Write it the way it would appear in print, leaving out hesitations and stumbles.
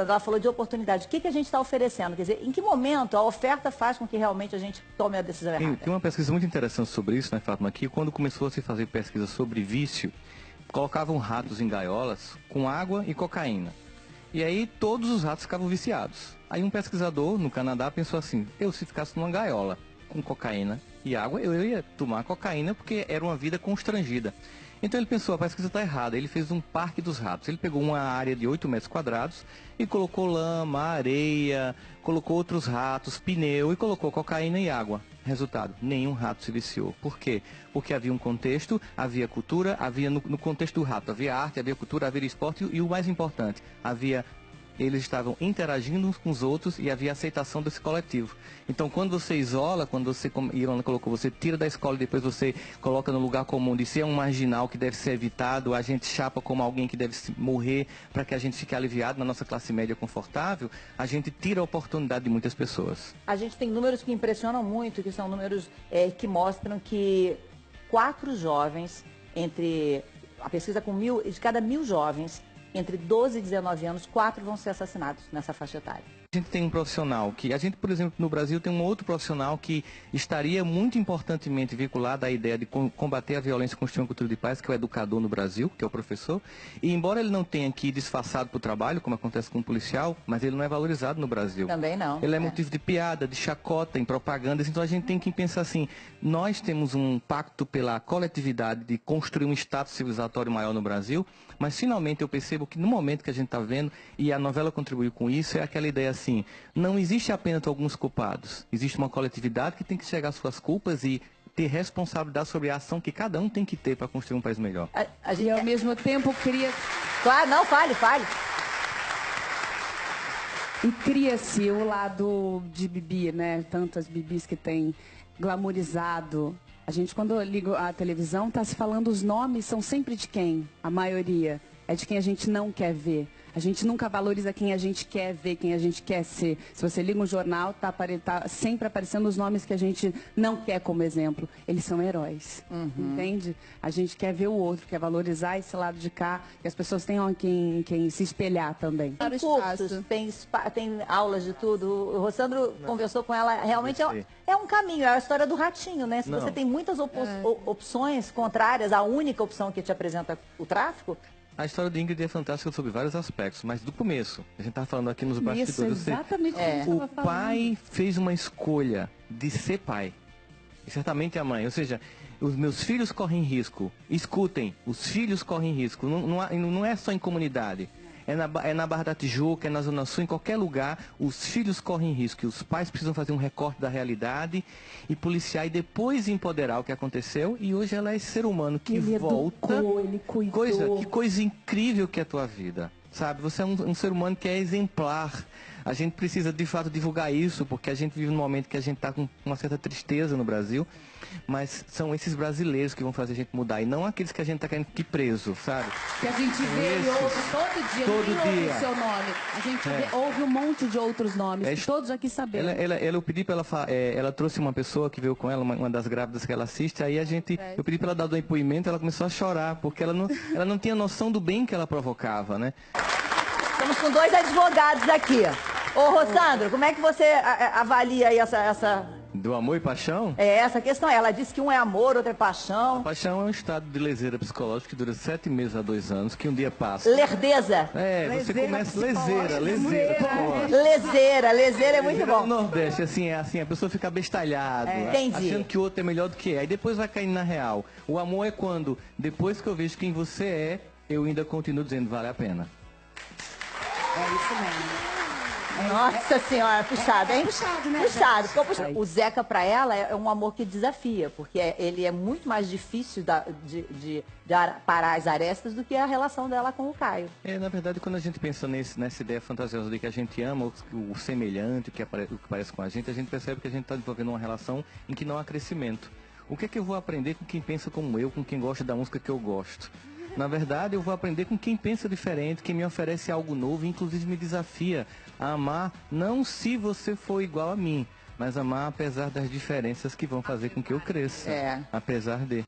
Ela falou de oportunidade. O que a gente está oferecendo? Quer dizer, em que momento a oferta faz com que realmente a gente tome a decisão errada? Tem uma pesquisa muito interessante sobre isso, né, Fátima? Que quando começou a se fazer pesquisa sobre vício, colocavam ratos em gaiolas com água e cocaína. E aí todos os ratos ficavam viciados. Aí um pesquisador no Canadá pensou assim, se ficasse numa gaiola com cocaína e água, eu ia tomar cocaína porque era uma vida constrangida. Então ele pensou, a pesquisa está errada. Ele fez um parque dos ratos. Ele pegou uma área de 8 metros quadrados e colocou lama, areia, colocou outros ratos, pneu e colocou cocaína e água. Resultado, nenhum rato se viciou. Por quê? Porque havia um contexto, havia cultura, havia no contexto do rato, havia arte, havia cultura, havia esporte e o mais importante, eles estavam interagindo uns com os outros e havia aceitação desse coletivo. Então, quando você isola, quando você, como Ilana colocou, você tira da escola e depois você coloca no lugar comum de ser um marginal que deve ser evitado, a gente chapa como alguém que deve morrer para que a gente fique aliviado na nossa classe média confortável, a gente tira a oportunidade de muitas pessoas. A gente tem números que impressionam muito, que são números que mostram que 4 jovens, a pesquisa com de cada 1.000 jovens, entre 12 e 19 anos, 4 vão ser assassinados nessa faixa etária. A gente tem um profissional que, por exemplo, no Brasil tem um outro profissional que estaria muito importantemente vinculado à ideia de combater a violência e construir uma cultura de paz, que é o educador no Brasil, que é o professor. E embora ele não tenha aqui disfarçado para o trabalho, como acontece com o policial, mas ele não é valorizado no Brasil. Também não. Ele é motivo de piada, de chacota, em propagandas. Então a gente tem que pensar assim, nós temos um pacto pela coletividade de construir um status civilizatório maior no Brasil, mas finalmente eu percebo que no momento que a gente está vendo, e a novela contribuiu com isso, é aquela ideia assim, não existe apenas alguns culpados, existe uma coletividade que tem que chegar às suas culpas e ter responsabilidade sobre a ação que cada um tem que ter para construir um país melhor. E ao mesmo tempo cria... Claro, não, fale. E cria-se o lado de Bibi, né? Tantas Bibis que tem glamorizado. A gente, quando liga a televisão, está se falando, os nomes são sempre de quem? A maioria é de quem a gente não quer ver. A gente nunca valoriza quem a gente quer ver, quem a gente quer ser. Se você liga um jornal, tá sempre aparecendo os nomes que a gente não quer como exemplo. Eles são heróis, entende? A gente quer ver o outro, quer valorizar esse lado de cá, que as pessoas tenham quem se espelhar também. Tem cursos, tem aulas de tudo. O Rossandro conversou com ela, realmente é um caminho, é a história do ratinho, né? Se você tem muitas opções contrárias, a única opção que te apresenta o tráfico... A história de Ingrid é fantástica sobre vários aspectos, mas do começo, a gente está falando aqui nos bastidores. Isso, exatamente o pai fez uma escolha de ser pai, e certamente a mãe, ou seja, os meus filhos correm risco, escutem, os filhos correm risco, não é só em comunidade. É na Barra da Tijuca, é na Zona Sul, em qualquer lugar, os filhos correm risco. E os pais precisam fazer um recorte da realidade e policiar e depois empoderar o que aconteceu. E hoje ela é esse ser humano que ele volta. Ele cuidou. Que coisa incrível que é a tua vida. Sabe, você é um ser humano que é exemplar. A gente precisa, de fato, divulgar isso, porque a gente vive num momento que a gente está com uma certa tristeza no Brasil, mas são esses brasileiros que vão fazer a gente mudar, e não aqueles que a gente está querendo que preso, sabe? Que a gente vê e ouve todo dia, ouve o seu nome. A gente ouve um monte de outros nomes, que todos aqui sabemos. Eu pedi para ela trouxe uma pessoa que veio com ela, uma das grávidas que ela assiste, aí eu pedi para ela dar o depoimento, ela começou a chorar, porque ela não tinha noção do bem que ela provocava, né? Estamos com 2 advogados aqui. Ô, Rossandro, como é que você avalia aí essa... Do amor e paixão? É essa a questão. Ela disse que um é amor, outro é paixão. A paixão é um estado de leseira psicológica que dura 7 meses a 2 anos, que um dia passa. Lerdeza. Você começa leseira. Leseira é muito bom. No Nordeste, a pessoa fica bestalhado, achando que o outro é melhor do que é. Aí depois vai caindo na real. O amor é quando, depois que eu vejo quem você é, eu ainda continuo dizendo, vale a pena. É isso mesmo. Nossa senhora, puxado, hein? Puxado, né? Puxado, ficou puxado. O Zeca, pra ela, é um amor que desafia, porque ele é muito mais difícil de parar as arestas do que a relação dela com o Caio. Na verdade, quando a gente pensa nessa ideia fantasiosa de que a gente ama o semelhante, o que parece com a gente percebe que a gente está desenvolvendo uma relação em que não há crescimento. O que é que eu vou aprender com quem pensa como eu, com quem gosta da música que eu gosto? Na verdade, eu vou aprender com quem pensa diferente, quem me oferece algo novo, inclusive me desafia a amar, não se você for igual a mim, mas amar apesar das diferenças que vão fazer com que eu cresça, apesar de...